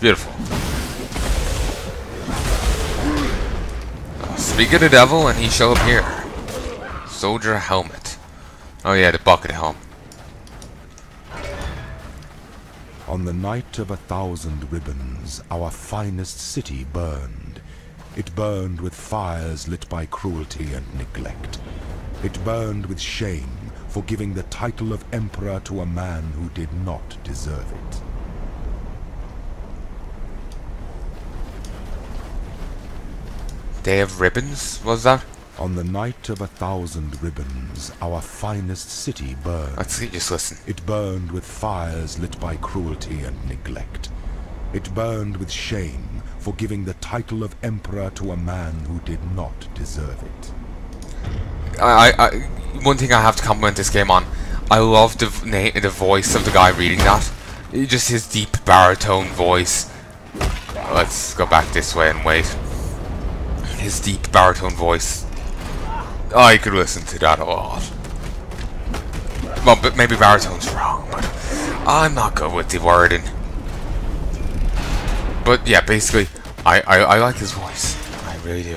Beautiful. Speak of the devil and he shall appear. Soldier helmet. Oh yeah, the bucket helm. On the night of 1,000 ribbons, our finest city burned. It burned with fires lit by cruelty and neglect. It burned with shame for giving the title of emperor to a man who did not deserve it. Day of ribbons, was that? On the night of 1,000 ribbons, our finest city burned. Let's see, just listen. It burned with fires lit by cruelty and neglect. It burned with shame for giving the title of emperor to a man who did not deserve it. One thing I have to compliment this game on, I love the voice of the guy reading that. Just his deep baritone voice. Let's go back this way and wait. His deep baritone voice. I could listen to that a lot. Well, but maybe baritone's wrong, but I'm not good with the wording. But yeah, basically, I like his voice. I really do.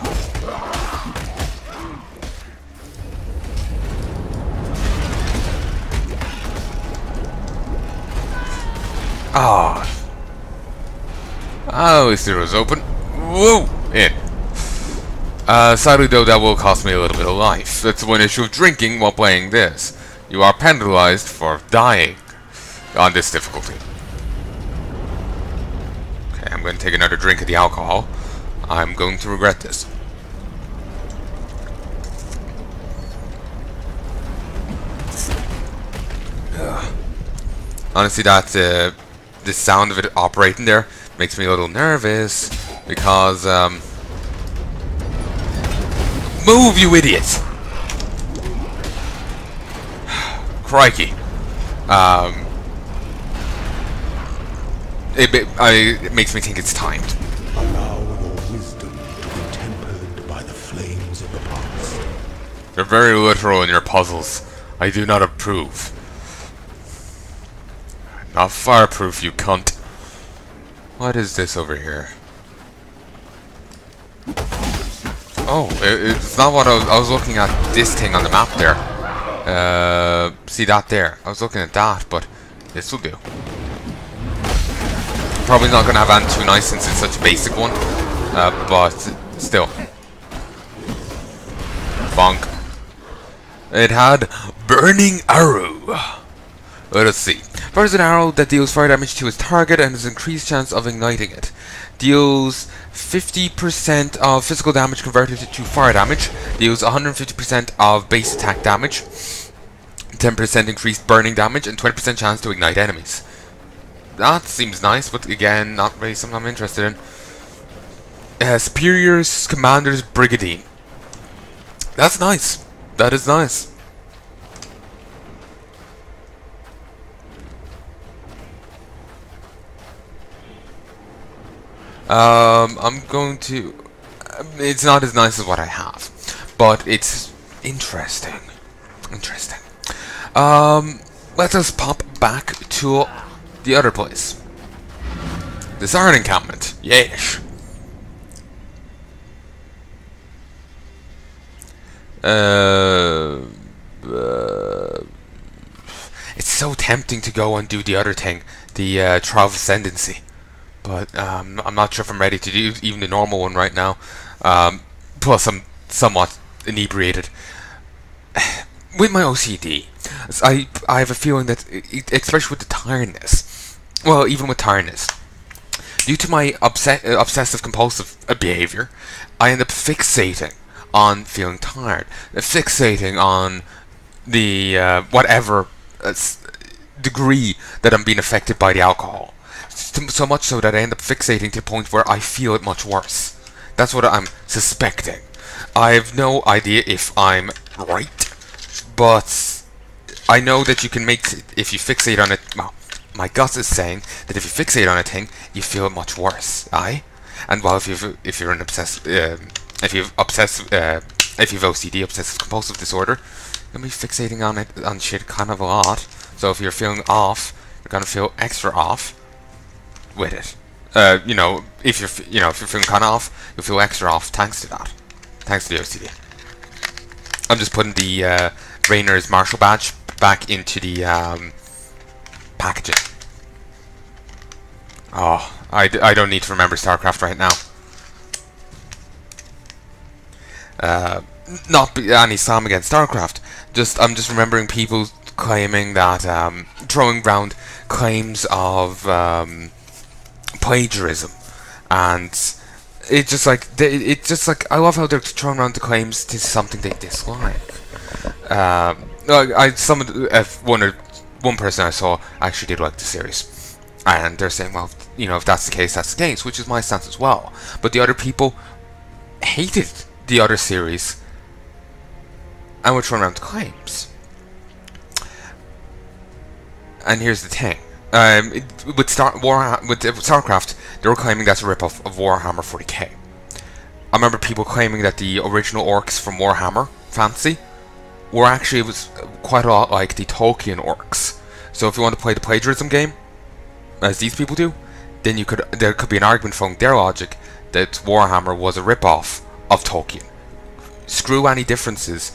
Ah. At least it was open. Whoa! In. Sadly though, that will cost me a little bit of life. That's one issue of drinking while playing this. You are penalized for dying on this difficulty. Okay, I'm going to take another drink of the alcohol. I'm going to regret this. Honestly, that the sound of it operating there makes me a little nervous because move, you idiot! Crikey. It makes me think it's timed. Allow your wisdom to be tempered by the flames of the past. You're very literal in your puzzles. I do not approve. Not fireproof, you cunt. What is this over here? Oh, it's not what I was looking at. This thing on the map there. See that there? I was looking at that, but this will do. Probably not gonna have anything too nice since it's such a basic one, but still. Bonk. It had burning arrow. Let us see. Fires an arrow that deals fire damage to its target and has increased chance of igniting it. Deals 50% of physical damage converted to fire damage. Deals 150% of base attack damage. 10% increased burning damage and 20% chance to ignite enemies. That seems nice, but again, not really something I'm interested in. Superior's Commander's Brigandine. That's nice. That is nice. I'm going to... It's not as nice as what I have, but it's interesting. Interesting. Let us pop back to the other place. The Siren encampment. Yeesh. It's so tempting to go and do the other thing, the Trial of Ascendancy. But I'm not sure if I'm ready to do even the normal one right now. Plus, I'm somewhat inebriated. With my OCD, I have a feeling that, especially with the tiredness, well, even with tiredness, due to my obsessive-compulsive behavior, I end up fixating on feeling tired, fixating on the whatever degree that I'm being affected by the alcohol. So much so that I end up fixating to the point where I feel it much worse. That's what I'm suspecting. I have no idea if I'm right, but I know that you can make, if you fixate on it, well, my gut is saying that if you fixate on a thing, you feel it much worse. Aye? And well, if you've OCD, obsessive compulsive disorder, you'll be fixating on it, on shit kind of a lot. So if you're feeling off, you're gonna feel extra off with it. You know, if you're feeling kind of off, you'll feel extra off thanks to that. Thanks to the OCD. I'm just putting the Rainer's Marshal badge back into the packaging. Oh, I don't need to remember StarCraft right now. Not any slam against StarCraft. I'm just remembering people claiming that throwing around claims of plagiarism, and it's just like I love how they're throwing around the claims to something they dislike. One person I saw actually did like the series, and they're saying, well, you know, if that's the case, that's the case, which is my stance as well. But the other people hated the other series and were throwing around the claims. And here's the thing. With StarCraft, they were claiming that's a ripoff of Warhammer 40k. I remember people claiming that the original orcs from Warhammer Fantasy were actually, it was quite a lot like the Tolkien orcs. So if you want to play the plagiarism game, as these people do, then there could be an argument from their logic that Warhammer was a ripoff of Tolkien. Screw any differences.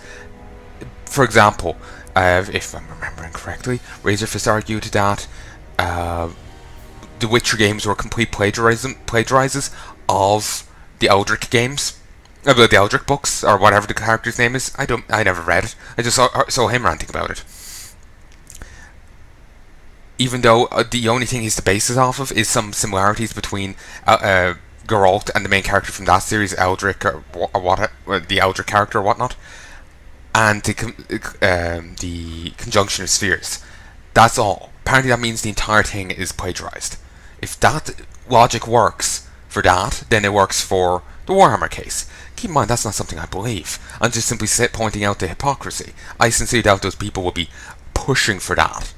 For example, if I'm remembering correctly, Razorfist argued that the Witcher games were complete plagiarizes of the Eldritch games, the Eldritch books, or whatever the character's name is. I never read it. I just saw him ranting about it. Even though the only thing he's the basis off of is some similarities between Geralt and the main character from that series, Eldritch, or the Eldritch character or whatnot, and the conjunction of spheres. That's all. Apparently that means the entire thing is plagiarized. If that logic works for that, then it works for the Warhammer case. Keep in mind, that's not something I believe. I'm just simply pointing out the hypocrisy. I sincerely doubt those people will be pushing for that.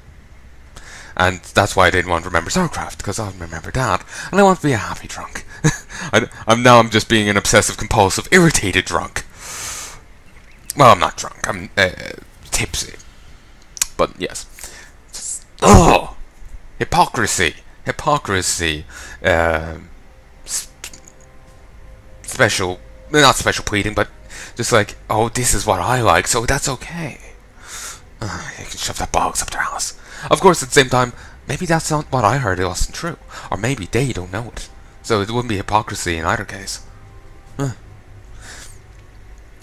And that's why I didn't want to remember StarCraft, because I'll remember that, and I want to be a happy drunk. I'm just being an obsessive compulsive irritated drunk. Well, I'm not drunk, I'm tipsy. But yes. Oh! Hypocrisy! Special, not special pleading, but just like, oh, this is what I like, so that's okay. You can shove that box up their ass. Of course, at the same time, maybe that's not what I heard, it wasn't true. Or maybe they don't know it. So it wouldn't be hypocrisy in either case.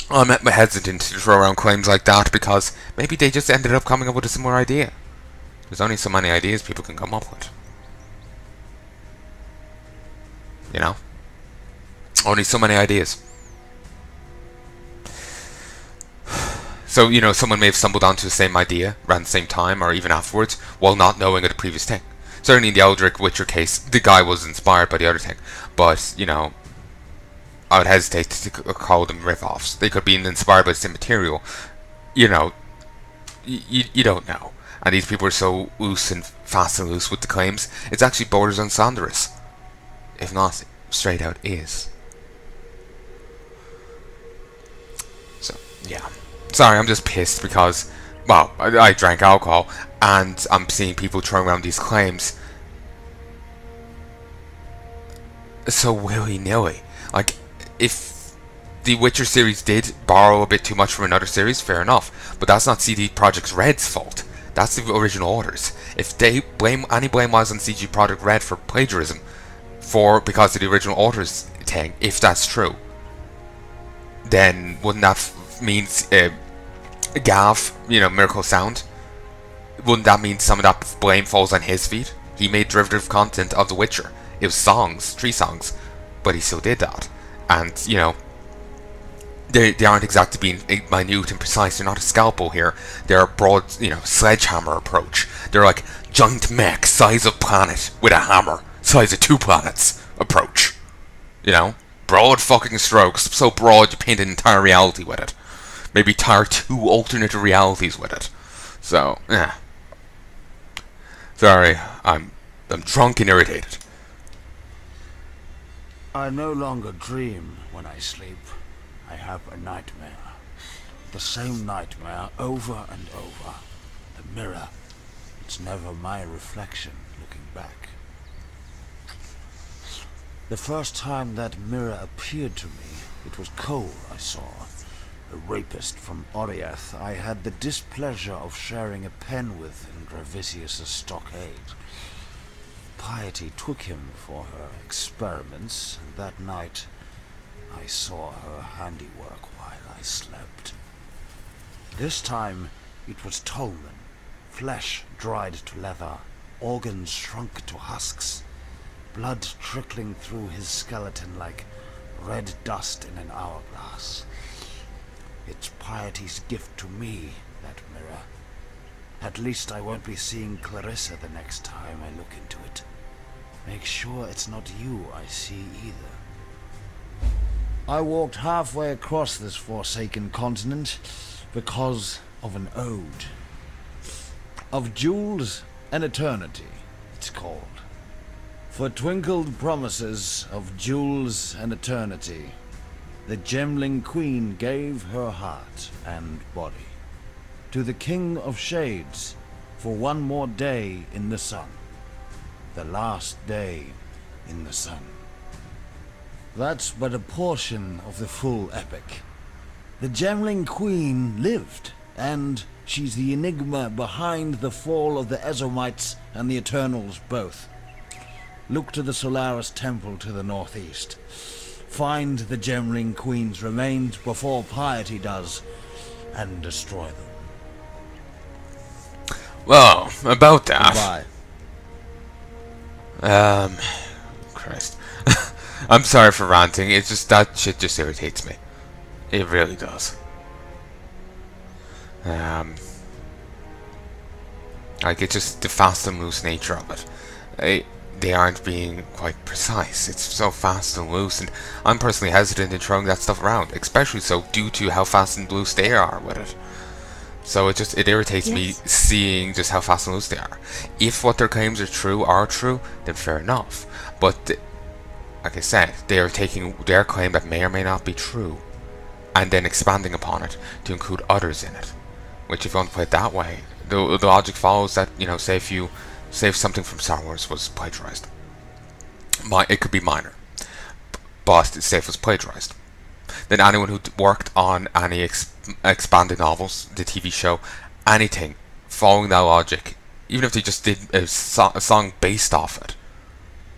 I'm hesitant to throw around claims like that because maybe they just ended up coming up with a similar idea. There's only so many ideas people can come up with. You know? Only so many ideas. So, you know, someone may have stumbled onto the same idea around the same time or even afterwards while not knowing of the previous thing. Certainly in the Eldritch Witcher case, the guy was inspired by the other thing. But, you know, I would hesitate to call them riff-offs. They could be inspired by the same material. You know, you don't know. And these people are so loose and fast and loose with the claims, it's actually borders on slanderous. If not, straight out is. So, yeah. Sorry, I'm just pissed because, well, I drank alcohol, and I'm seeing people throwing around these claims so willy-nilly. Like, if the Witcher series did borrow a bit too much from another series, fair enough. But that's not CD Projekt Red's fault. That's the original authors. If they any blame lies on CG Projekt Red for plagiarism, because of the original authors thing, if that's true, then wouldn't that mean Gav, you know, Miracle Sound? Wouldn't that mean some of that blame falls on his feet? He made derivative content of The Witcher. It was songs, 3 songs, but he still did that. And, you know, they aren't exactly being minute and precise. They're not a scalpel here. They're a broad, you know, sledgehammer approach. They're like giant mech, size of planet, with a hammer, size of 2 planets approach. You know? Broad fucking strokes, so broad you paint an entire reality with it. Maybe tire 2 alternate realities with it. So, yeah. Sorry, I'm drunk and irritated. I no longer dream when I sleep. I have a nightmare. The same nightmare over and over. The mirror. It's never my reflection looking back. The first time that mirror appeared to me, it was Cole I saw. A rapist from Oriath I had the displeasure of sharing a pen with in Gravisius' stockade. Piety took him for her experiments, and that night I saw her handiwork while I slept. This time it was Tolman, flesh dried to leather, organs shrunk to husks, blood trickling through his skeleton like red dust in an hourglass. It's Piety's gift to me, that mirror. At least I won't be seeing Clarissa the next time I look into it. Make sure it's not you I see either. I walked halfway across this forsaken continent because of an ode. Of jewels and eternity, it's called. For twinkled promises of jewels and eternity, the Gemling Queen gave her heart and body to the King of Shades for one more day in the sun. The last day in the sun. That's but a portion of the full epic. The Gemling Queen lived, and she's the enigma behind the fall of the Ezomites and the Eternals both. Look to the Solaris Temple to the northeast. Find the Gemling Queen's remains before Piety does, and destroy them. Well, about that. Goodbye. Christ. I'm sorry for ranting, it's just that shit just irritates me. It really does. Like, it's just the fast and loose nature of it. They aren't being quite precise. It's so fast and loose, and I'm personally hesitant in throwing that stuff around, especially so due to how fast and loose they are with it. So it irritates me seeing just how fast and loose they are. If what their claims are true, then fair enough. But like I said, they are taking their claim that may or may not be true, and then expanding upon it to include others in it. Which, if you want to play it that way, the logic follows that, you know, say if something from Star Wars was plagiarized, it could be minor, but say it was plagiarized, then anyone who worked on any expanded novels, the TV show, anything following that logic, even if they just did a song based off it,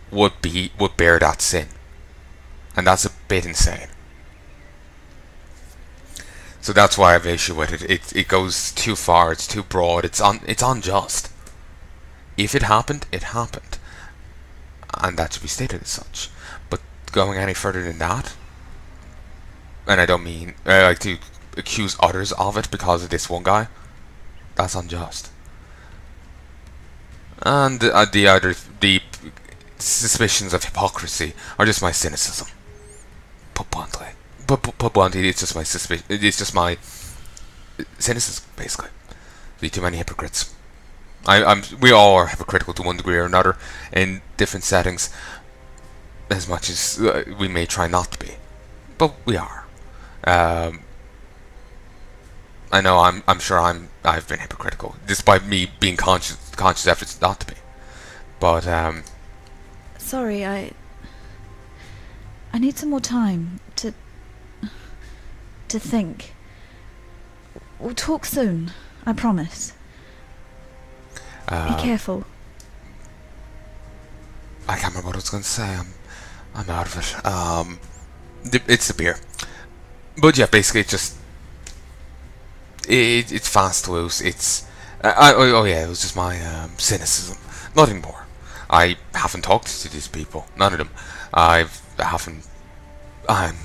would bear that sin, and that's a bit insane. So that's why I have issue with it. It goes too far. It's too broad. It's unjust. If it happened, it happened, and that should be stated as such. But going any further than that, and I don't mean like to accuse others of it because of this one guy, that's unjust. And the suspicions of hypocrisy are just my cynicism. Put bluntly, it's just my suspicion. It's just my cynicism, basically. Be too many hypocrites. We all are hypocritical to one degree or another in different settings, as much as we may try not to be, but we are. I know I'm sure I've been hypocritical, despite me being conscious efforts not to be. But sorry, I need some more time to think. We'll talk soon, I promise. Be careful. I can't remember what I was going to say. I'm out of it. It's the beer. But yeah, basically it's fast, loose. It's oh yeah, it was just my cynicism. Nothing more. I haven't talked to these people. None of them. I'm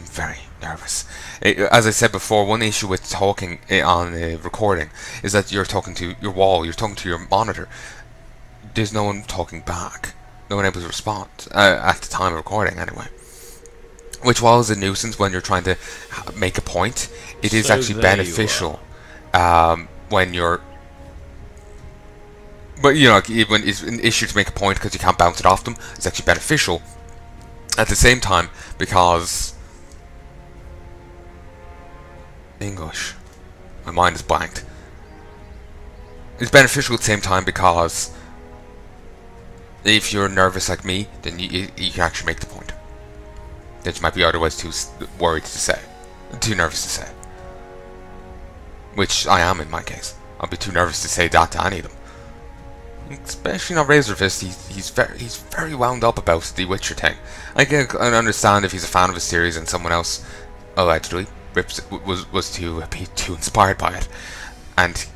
very nervous. As I said before, one issue with talking on a recording is that you're talking to your wall, you're talking to your monitor. There's no one talking back. No one able to respond at the time of recording, anyway. Which, while is a nuisance when you're trying to make a point, it is actually beneficial when you're. But you know, when it's an issue to make a point because you can't bounce it off them, it's actually beneficial. At the same time, because English, my mind is blanked. It's beneficial at the same time because if you're nervous like me, then you can actually make the point. that you might be otherwise too worried to say, too nervous to say. Which I am in my case. I'll be too nervous to say that to any of them. Especially not Razorfist. He's very wound up about the Witcher thing. I can understand if he's a fan of a series and someone else allegedly was too inspired by it, and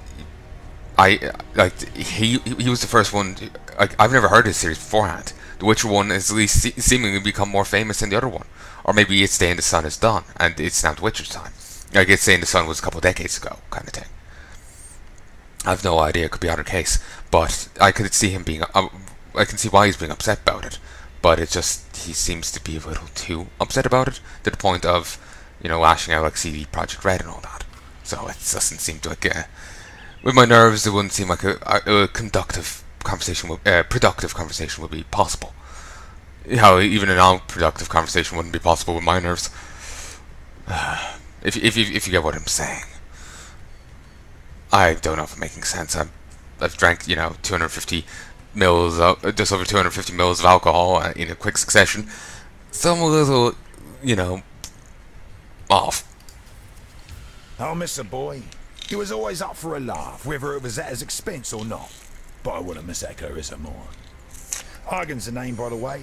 he was the first one. I've never heard of this series beforehand. The Witcher one has at least seemingly become more famous than the other one, or maybe It's Day in the Sun is done and it's now the Witcher's time. Like It's Day in the Sun was a couple of decades ago, kind of thing. I've no idea. It could be either case, but I could see him being. I can see why he's being upset about it, but it just he seems to be a little too upset about it to the point of, lashing out like CD Projekt Red and all that. So it doesn't seem to with my nerves, it wouldn't seem like a productive conversation would be possible. Even a non-productive conversation wouldn't be possible with my nerves. If you get what I'm saying. I don't know if I'm making sense. I've drank, 250 mils, just over 250 mils of alcohol in a quick succession. So I'm a little, off. Oh, Mr. Boy, he was always up for a laugh, whether it was at his expense or not. But I wouldn't miss that Clarissa more. Argan's the name, by the way,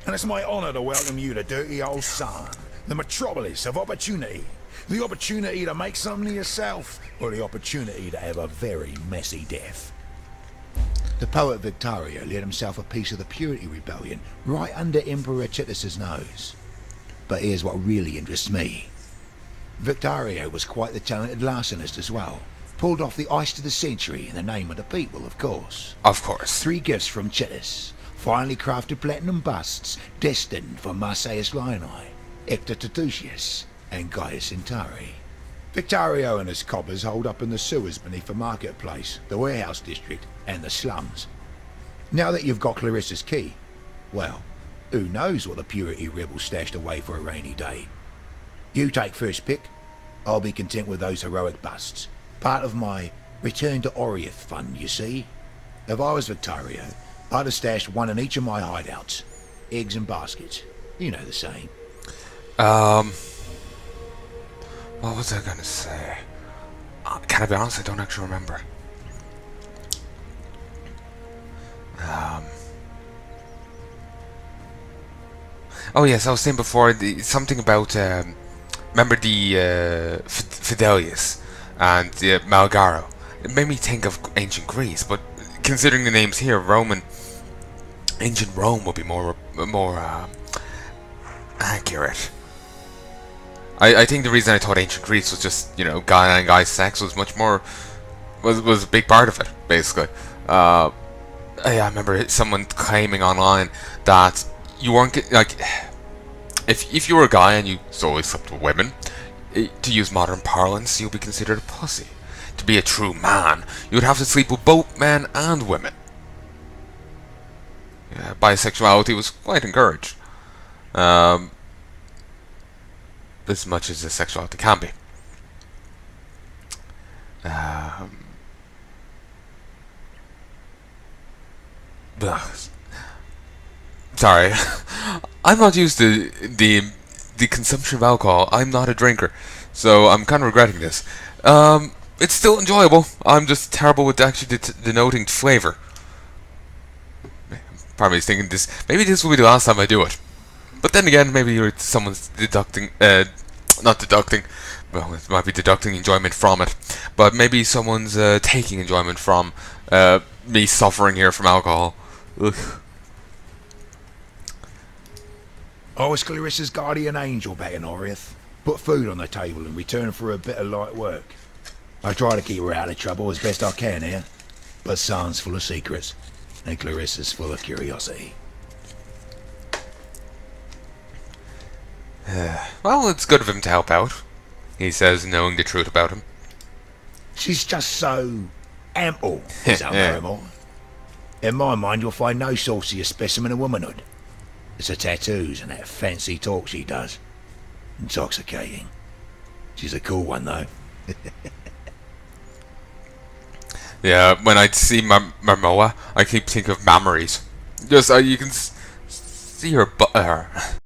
and it's my honour to welcome you to Dirty Old Sun, the metropolis of opportunity. The opportunity to make something of yourself, or the opportunity to have a very messy death. The poet Victario led himself a piece of the Purity Rebellion right under Emperor Titus's nose. But here's what really interests me. Victario was quite the talented larcenist as well. Pulled off the heist of the century in the name of the people, of course. Of course. 3 gifts from Titus. Finely crafted platinum busts destined for Marseilles Lionai, Hector Titusius, and Gaius Centauri. Victario and his coppers hold up in the sewers beneath the marketplace, the warehouse district, and the slums. Now that you've got Clarissa's key, well, who knows what the Purity rebels stashed away for a rainy day. You take first pick. I'll be content with those heroic busts. Part of my Return to Oriath fund, you see. If I was Victario, I'd have stashed one in each of my hideouts. Eggs and baskets. You know the same. What was I gonna say? Can I be honest? I don't actually remember. Oh yes, I was saying before something about remember the Fidelius and Malgaro. It made me think of ancient Greece, but considering the names here, ancient Rome would be more accurate. I think the reason I thought ancient Greece was just, guy and guy sex was much more, was a big part of it, basically. I remember someone claiming online that you weren't, like, if you were a guy and you solely slept with women, to use modern parlance, you'll be considered a pussy. To be a true man, you would have to sleep with both men and women. Bisexuality was quite encouraged. As much as sexuality can be. Sorry, I'm not used to the consumption of alcohol. I'm not a drinker, so I'm kind of regretting this. It's still enjoyable. I'm just terrible with actually denoting flavor. Probably thinking this. Maybe this will be the last time I do it. But then again, maybe someone's not deducting, well, it might be deducting enjoyment from it, but maybe someone's taking enjoyment from me suffering here from alcohol. Ugh. I was Clarissa's guardian angel back in Oriath. Put food on the table in return for a bit of light work. I try to keep her out of trouble as best I can here, but San's full of secrets, and Clarissa's full of curiosity. Well, it's good of him to help out, he says, knowing the truth about him. She's just so ample, so Merrimore. In my mind, you'll find no saucier specimen of womanhood. It's her tattoos and that fancy talk she does. Intoxicating. She's a cool one, though. Yeah, when I see Marmoa, I keep thinking of memories. Just, you can see her